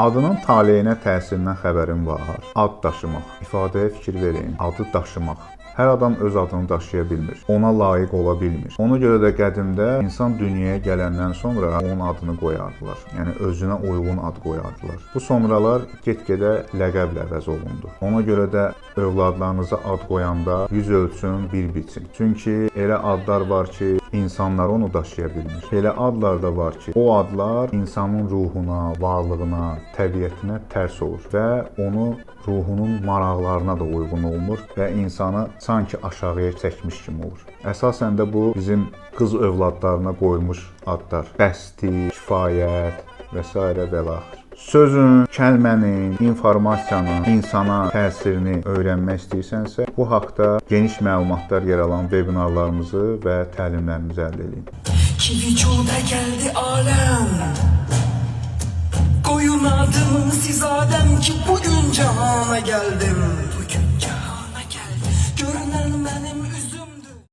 Adının taleyinə təsirindən xəbərin var. Ad daşımaq. İfadəyə fikir verin. Adı daşımaq. Hər adam öz adını daşıya bilmir. Ona layiq ola bilmir. Ona görə də qədimdə insan dünyaya gələndən sonra onun adını qoyardılar. Yəni özünə uyğun ad qoyardılar. Bu sonralar get-gedə ləqəblə əvəz olundu. Ona görə də övladlarınıza ad qoyanda yüz ölçün, bir biçin. Çünki elə adlar var ki, insanlar onu daşıya bilmir. Elə adlar da var ki, o adlar insanın ruhuna, varlığına, təbiətinə tərs olur və onu ruhunun maraqlarına da uyğun olmur və insanı sanki aşağıya çəkmiş kimi olur. Əsasən də bu bizim qız övladlarına qoyulmuş adlar. Bəsti, kifayət və s. və l. Sözün, kəlmənin, informasiyanın insana təsirini öyrənmək istəyirsənsə, bu haqda geniş məlumatlar yer alan webinarlarımızı və təlimlərimizi əldə edin. Ki vücuda geldi alem, koyun adımı siz Adem ki bugün cihana geldim. Bugün cihana geldim. Görünen benim